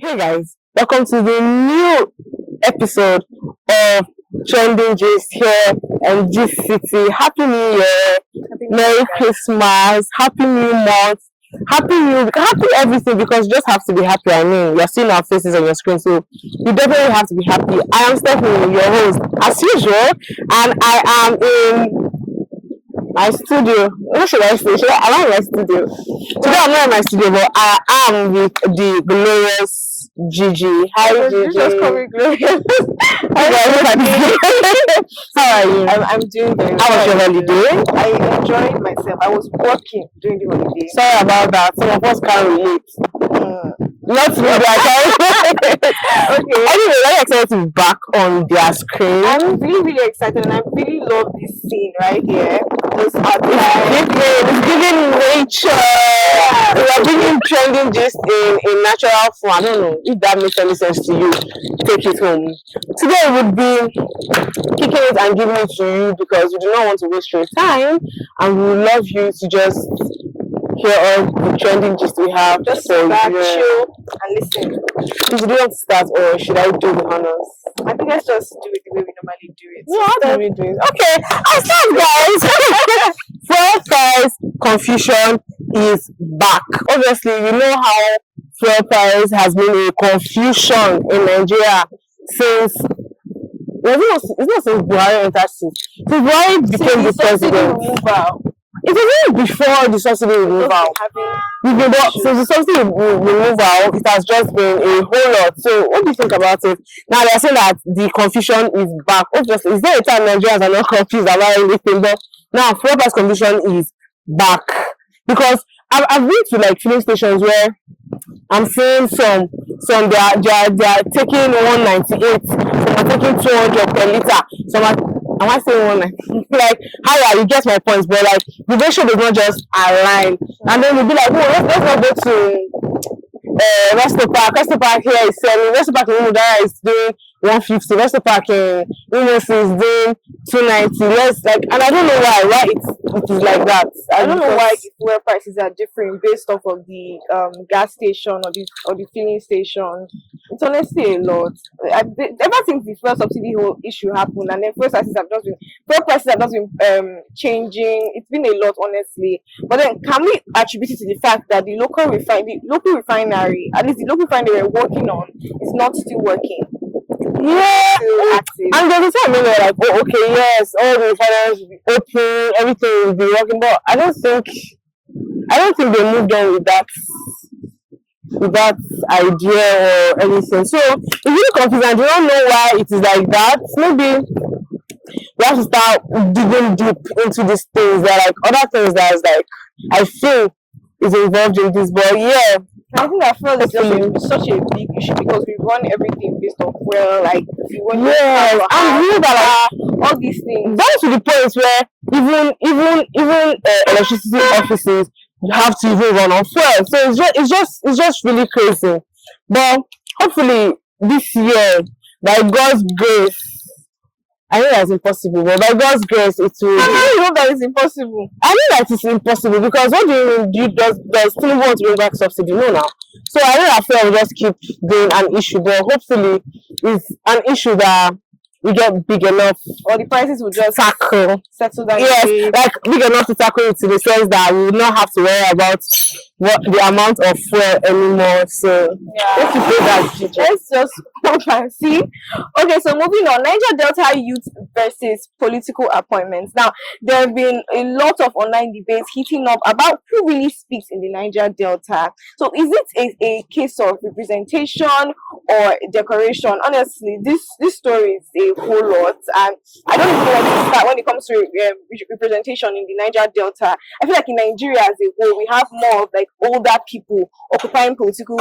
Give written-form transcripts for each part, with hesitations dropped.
Hey guys, welcome to the new episode of Trending Gist here and Gistcity. Happy New Year, Merry Christmas, Happy New Month, happy everything, because you just have to be happy. I mean, you're seeing our faces on your screen, so you definitely have to be happy. I am Stephanie, your host, as usual, and I am in my studio. What should I say? I'm not in my studio. Today I'm not in my studio, but I am with the glorious Gigi. Hi, Gigi. Just call me glorious. How are you? I'm doing very well. How was your holiday? I enjoyed myself. I was working during the holiday. Sorry about that. Some of us can't relate. Not really, I can't. Okay. Anyway, very excited to be back on their screen. I'm really excited, and I really love this scene right here. This it's giving nature. We are giving trending just in natural form. I don't know if that makes any sense to you. Take it home. Today would be kicking it and giving it to you because we do not want to waste your time, and we would love you to just hear all the trending gist we have. Just so back, chill, and listen. Do you want to start, or should I do the honors? I think let's just do it the way we normally do it. Yeah, how do we do it? Okay, I'll start, guys. Fuel price confusion is back. Obviously, you know how fuel price has been a confusion in Nigeria since. It's not since Buhari entered since Buhari became the president. It was even before the subsidy removal. Since the subsidy removal, it has just been a whole lot. So, what do you think about it? Now, they are saying that the confusion is back. Obviously, is there a time Nigerians are not confused about anything? But now, fuel price confusion is back. Because I've been to like filling stations where I'm seeing some they are taking 198, some are taking 200 per liter, some are. Am I saying 190? Like, how you get my points, but like the ratio does not just align. And then you'll be like, oh, let's not go to Resto Park. Resto Park here is selling. Resto Park in Umudara is doing 150. Resto Park in Umos is doing 290. And I don't know why it is like that. I don't know why the fuel prices are different based off of the gas station or the filling station. It's honestly a lot. Ever since the first subsidy whole issue happened, and then fuel prices have just been changing. It's been a lot, honestly. But then, can we attribute it to the fact that the local refinery, at least the local refinery we're working on, is not still working? Yeah, and there's a time when they're like, oh, okay, yes, all the refineries will be open, everything will be working, but I don't think they moved on with that idea or anything. So it's really confusing. I do not know why it is like that. Maybe we have to start digging deep into these things. There are like other things that is like I feel is involved in this, but yeah. I think I feel it's just such a big issue because we run everything based off like if you want all these things. Down to the point where even electricity offices you have to even run on fuel. So it's just really crazy. But hopefully this year, by God's grace, I know that's impossible, but by God's grace, it will. I know that it's impossible. I know that it's impossible because what do you mean? Does still want to bring back subsidy? No, now. So I know that fuel will just keep being an issue, but hopefully it's an issue that we get big enough, or the prices will just settle down. Yes, like big enough to tackle it to the sense that we will not have to worry about what the amount of fuel anymore. So let's just hope and see. Okay, so moving on, Niger Delta youth versus political appointments. Now there have been a lot of online debates heating up about who really speaks in the Niger Delta. So is it a case of representation or decoration? Honestly, this story is a whole lot, and I don't even know where to start when it comes to representation in the Niger Delta. I feel like in Nigeria as a whole, we have more of like older people occupying political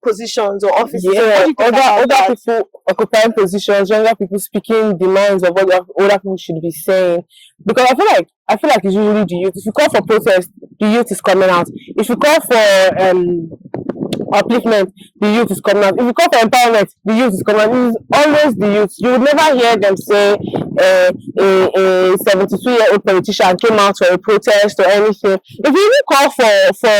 positions or offices. Yeah, older people occupying positions, younger people speaking the minds of what older people should be saying. Because I feel like it's usually the youth. If you call for protest, the youth is coming out. If you call for upliftment, the youth is coming out. If you call for empowerment, the youth is coming out. It is always the youth. You would never hear them say a 72-year-old politician came out for a protest or anything. If you even call for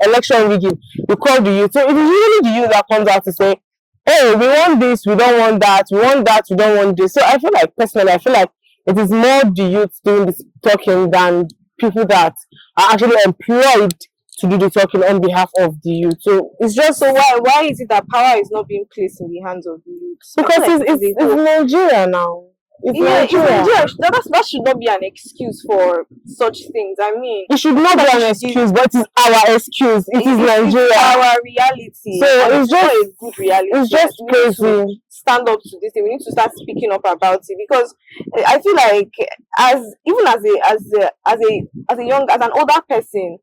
election rigging, you call the youth. So it is usually the youth that comes out to say, "Hey, we want this, we don't want that, we want that, we don't want this." So I feel like personally, I feel like it is more the youth doing this talking than people that are actually employed to do the talking on behalf of the youth. So it's just So why is it that power is not being placed in the hands of the youth? because it's Nigeria now. It's Nigeria. That should not be an excuse for such things. I mean, It should not be an excuse, but it's our excuse. It is Nigeria. It's our reality. So it's just a good reality. It's just crazy. Stand up to this thing. We need to start speaking up about it, because I feel like as an older person,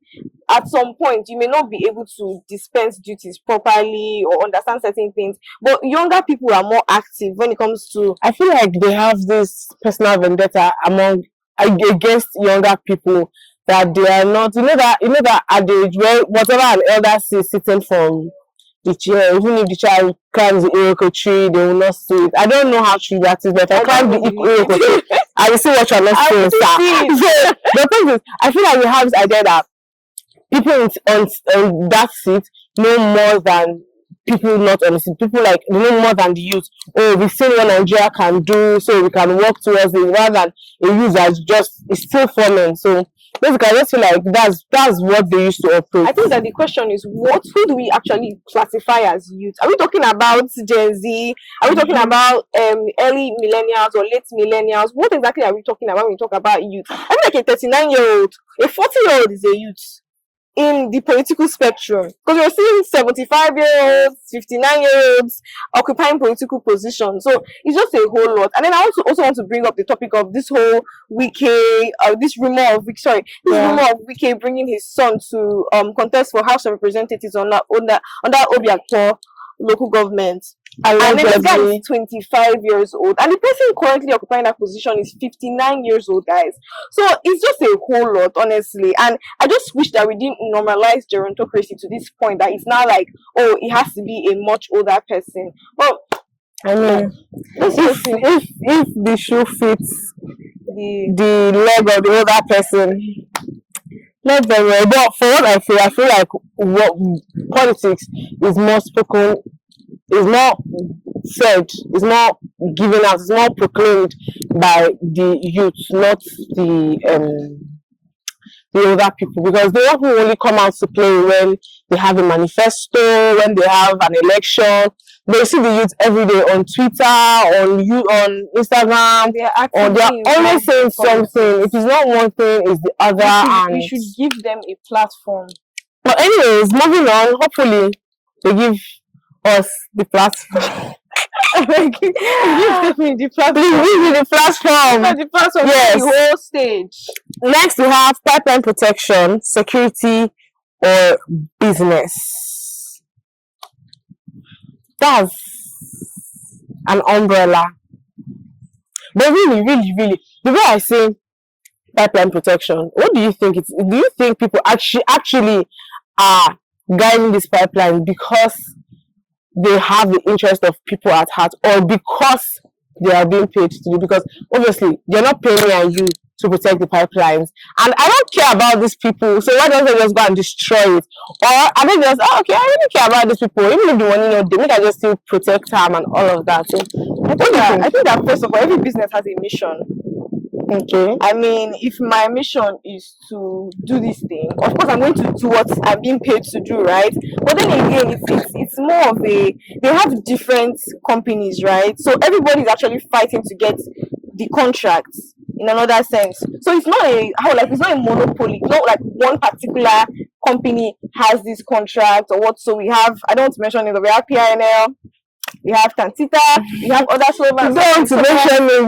at some point you may not be able to dispense duties properly or understand certain things, but younger people are more active when it comes to. I feel like they have this personal vendetta against younger people, that they are not, you know that at the age where whatever an elder sees sitting from the chair, even if the child climbs the Iroko tree, they will not see it. I don't know how true that is, but I climb the Iroko tree, I will see what you're not seeing, sir. So the thing is, I feel like we have this idea that people on that seat know more than people not on the seat. People like they know more than the youth. Oh, we've seen what Nigeria can do, so we can work towards it, rather than a youth that is still forming. So basically, I just feel like that's what they used to operate. I think that the question is, who do we actually classify as youth? Are we talking about Gen Z? Are we talking about early millennials or late millennials? What exactly are we talking about when we talk about youth? I feel like a 39-year-old, a 40-year-old is a youth in the political spectrum, because we're seeing 75-year-olds, 59-year-olds occupying political positions. So it's just a whole lot. And then I also want to bring up the topic of this whole this rumor of Wike bringing his son to contest for House of Representatives under Obiakpo local government. And then this guy is 25 years old, and the person currently occupying that position is 59 years old, guys. So it's just a whole lot, honestly. And I just wish that we didn't normalize gerontocracy to this point that it's now like, oh, it has to be a much older person. Well, I mean, if the shoe fits the leg of the older person, not very well. But for what I feel like what politics is more spoken, is more said, is more given out, is more proclaimed by the youth, not the older people, because the older people only come out to play when they have a manifesto, when they have an election. They see the youth every day on Twitter, on Instagram, they are always saying something. If it's not one thing, it's the other. We should give them a platform. But anyways, moving on, hopefully they give us the platform. Give Stephanie the platform. Give me the platform. The platform. Yes. The whole stage. Next, we have pipeline protection, security, or business. That's an umbrella. But really, the way I say pipeline protection, what do you think? Do you think people actually are guiding this pipeline because they have the interest of people at heart, or because they are being paid to do? Because obviously they're not paying me and you to protect the pipelines, and I don't care about these people, so why don't they just go and destroy it? Or are they just, oh, okay, I really care about these people, even if the money not they make I just still protect them and all of that. So I think that first of all, every business has a mission. Okay. I mean, if my mission is to do this thing, of course I'm going to do what I'm being paid to do, right? But then again, it's more of they have different companies, right? So everybody's actually fighting to get the contracts in another sense. So it's not it's not a monopoly. It's not like one particular company has this contract or what. So we have, I don't want to mention it, but we have PINL, we have Tantita, we have other slogans. Don't mention me,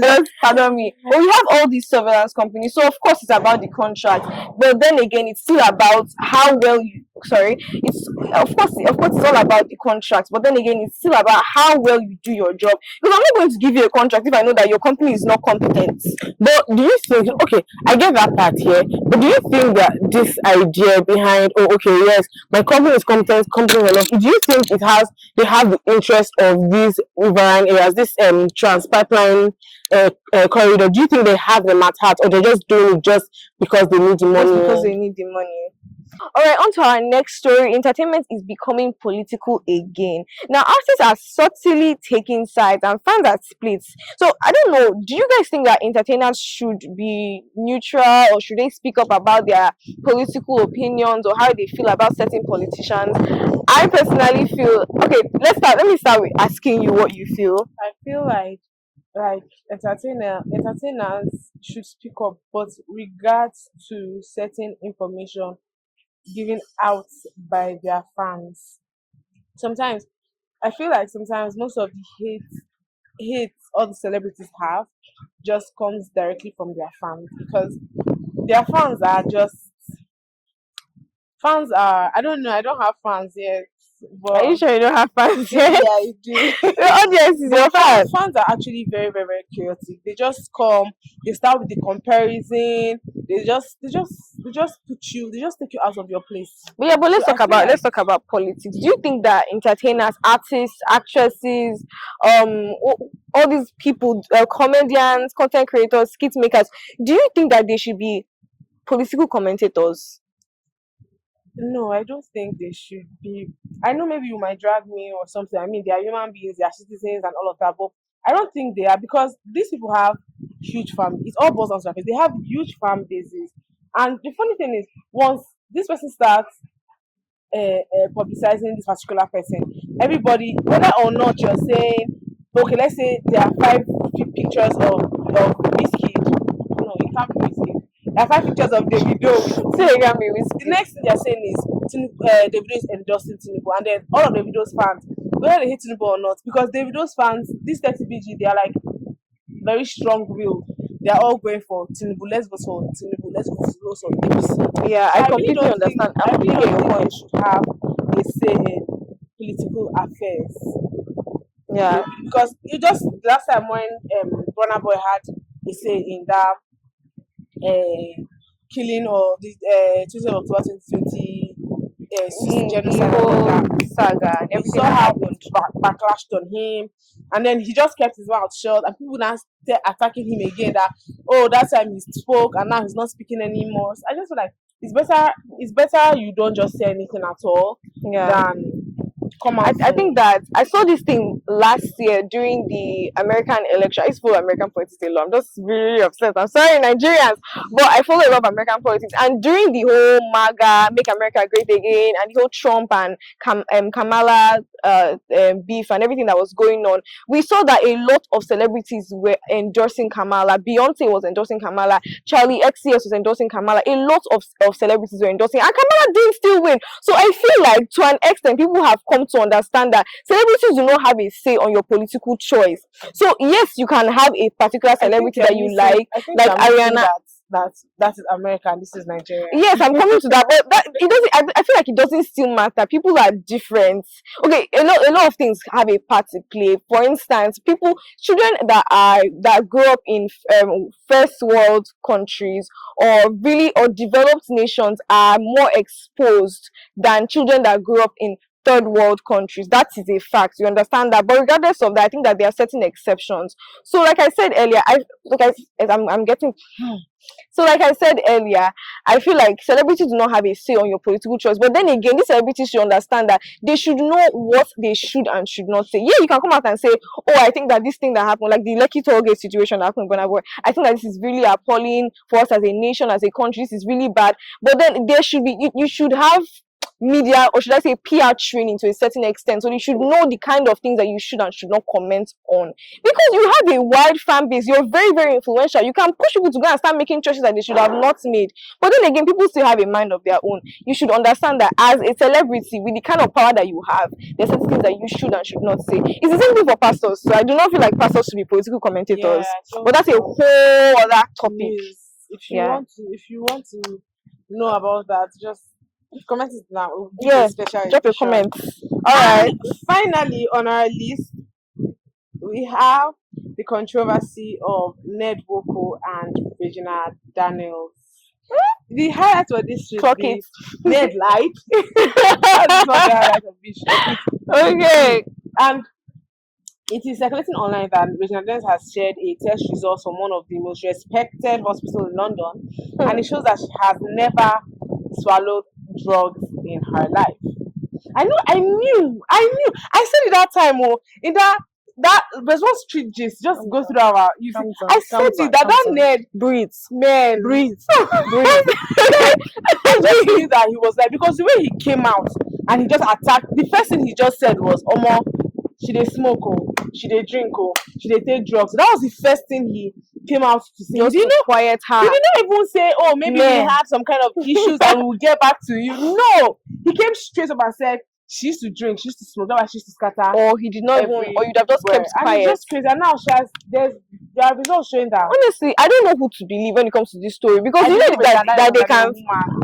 just pardon me. But we have all these surveillance companies, so of course it's about the contract. But then again, it's still about how well sorry, it's of course it's all about the contract, but then again it's still about how well you do your job, because I'm not going to give you a contract if I know that your company is not competent. But do you think, okay, I get that part here, but do you think that this idea behind, oh, okay, yes, my company is competent enough, do you think they have the interest of these riverine areas, this trans pipeline corridor, do you think they have them at heart, or they're just doing it just because they need the Just money? because they need the money. All right, on to our next story. Entertainment is becoming political again. Now, artists are subtly taking sides and fans are split. So, I don't know, do you guys think that entertainers should be neutral, or should they speak up about their political opinions or how they feel about certain politicians? I personally feel, okay, let me start with asking you what you feel. I feel like entertainers should speak up, but regards to certain information given out by their fans. Sometimes I feel like sometimes most of the hate all the celebrities have just comes directly from their fans, because their fans are, I don't know, I don't have fans yet, Are you but sure you don't have fans yeah, here? I do. The audience is your But fan. fans are actually very, very, very chaotic. They just come, they start with the comparison, they just take you out of your place. But yeah, but So I feel like let's talk about politics. Do you think that entertainers, artists, actresses, all these people, comedians, content creators, skit makers, do you think that they should be political commentators? no, I don't think they should be. I know maybe you might drag me or something. I mean, they are human beings, they are citizens and all of that, but I don't think they are, because these people have huge fan. It all boils down to their face. They have huge fan bases, and the funny thing is, once this person starts publicizing this particular person, everybody, whether or not you're saying, okay, let's say there are pictures of this kid. No, it can't be this kid. There are five pictures of Davido. Say it can be with The next thing they're saying is Davido is endorsing Tinubu, and then all of Davido's fans, whether they hate Tinubu or not, because Davido's fans, this 30BG, they are like very strong-willed. They are all going for Tinubu. Let's vote for Tinubu. Let's vote for APC. Yeah, I I really completely don't think understand. I I really completely get don't your think point. they should have a say in political affairs. Yeah, Because it just last time when Burna Boy had a say in that killing or the 20th of October 2020 the genocide and all whole that, saga and we everything saw that how happened. backlashed on him, and then he just kept his mouth shut, and people now attacking him again that, oh, that time he spoke and now he's not speaking anymore. So I just feel like it's better you don't just say anything at all Yeah. than come I, out I think that I saw this thing last year during the American election. I used to follow American politics a lot. I'm just really upset. I'm sorry, Nigerians, but I follow a lot of American politics. And during the whole MAGA, Make America Great Again, and the whole Trump and Kamala beef and everything that was going on, we saw that a lot of celebrities were endorsing Kamala. Beyonce was endorsing Kamala. Charlie XCS was endorsing Kamala. A lot of celebrities were endorsing, and Kamala didn't still win. So I feel like to an extent, people have come to understand that celebrities do not have a say on your political choice. So yes, you can have a particular celebrity that you like Ariana. That is America and this is Nigeria. Yes, I'm coming to that, but that it doesn't. I feel like it doesn't still matter. People are different. Okay, a lot of things have a part to play. For instance, children that grow up in first world countries or developed nations are more exposed than children that grew up in third world countries. That is a fact. You understand that. But regardless of that, I think that there are certain exceptions. So, like I said earlier, I'm getting. So, like I said earlier, I feel like celebrities do not have a say on your political choice. But then again, these celebrities should understand that they should know what they should and should not say. Yeah, you can come out and say, "Oh, I think that this thing that happened, like the Lekki Tollgate situation that happened in Burna Boy, I think that this is really appalling for us as a nation, as a country. This is really bad." But then there should be, you should have media, or should I say PR training to a certain extent, so you should know the kind of things that you should and should not comment on, because you have a wide fan base. You're very, very influential. You can push people to go and start making choices that they should have not made. But then again, people still have a mind of their own. You should understand that as a celebrity with the kind of power that you have, there's certain things that you should and should not say. It's the same thing for pastors. So I do not feel like pastors should be political commentators, but that's a whole other topic. Please, if you Yeah. want to know about that, just Comment it now. We'll give Yeah, a special drop a edition. comment. All right. And finally, on our list, we have the controversy of Ned Woko and Regina Daniels. The highlight of this should Clock be it. Ned lied. That's not the highlight of this show. Okay. And it is circulating online that Regina Daniels has shared a test result from one of the most respected hospitals in London, and it shows that she has never swallowed drugs in her life. I knew. I said it that time, in that there's one street gist, just go through our you see, I said it that Ned Breathe. man Breathe. I just knew that he was like, because the way he came out and he just attacked, the first thing he just said was, Omo, she dey smoke, oh, she dey drink, oh, she dey take drugs. That was the first thing he came out to say. Just quiet her. He did not even say, oh, maybe we had some kind of issues and we'll get back to you. No, he came straight up and said she used to drink, she used to smoke, that's why she used to scatter. Or he did not even, or you'd have just kept quiet. And it's just crazy. And now there are results showing that. Honestly, I don't know who to believe when it comes to this story, because you know that they can.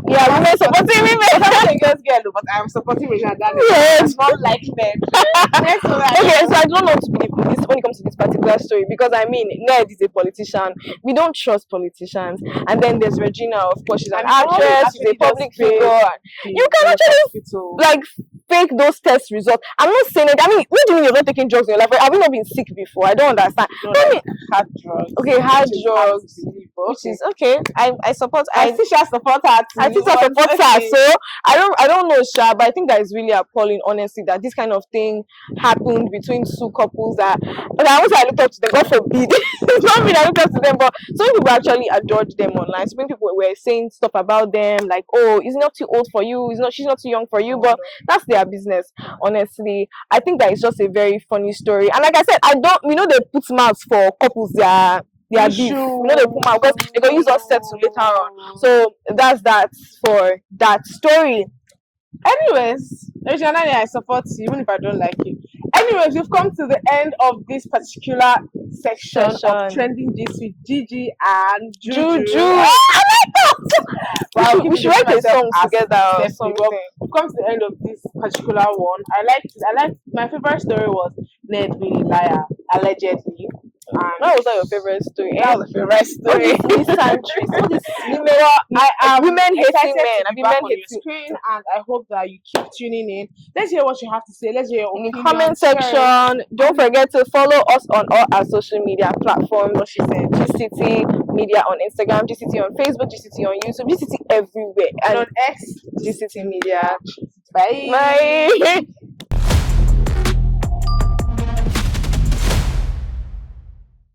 Yeah, women supporting women. I'm just girl, but I'm supporting Regina Daniels. Yes. Not like men. Okay, so I don't know what to believe this when it comes to this particular story, because I mean, Ned is a politician. We don't trust politicians. And then there's Regina, of course, she's an actress, she's a public figure. You can actually like fake those test results. I'm not saying it. I mean, what do you mean you're not taking drugs in your life? Have you not been sick before? I don't understand. I mean, hard drugs. Okay, hard drugs. Which is okay. I support. I think I support her. I think I support her. So I don't know, Sha, but I think that is really appalling, honestly, that this kind of thing happened between two couples that. And I looked up to them. God forbid. It's not me that looked up to them, but some people actually adored them online. So many people were saying stuff about them, like, "Oh, he's not too old for you. She's not too young for you." But that's their business, honestly. I think that it's just a very funny story. And like I said, they put mouths for couples their beef. They put mouth because they're gonna use us sets later on. So that's that for that story. Anyways, Regina, I support you even if I don't like you. Anyways, we've come to the end of this particular section of Trending Gist with Gigi and Juju. I like that. Wow, we should write a song together or something. We've come to the end of this particular one. I like my favorite story was Ned really liar, allegedly. That was not your favorite story. That was the favorite story. Women hating men. I've been men hating screen, and I hope that you keep tuning in. Let's hear what you have to say. Let's hear your opinion. In the comment section. Don't forget to follow us on all our social media platforms. What she said, Gistcity Media on Instagram, Gistcity on Facebook, Gistcity on YouTube, Gistcity everywhere, and on X, Gistcity Media. Bye.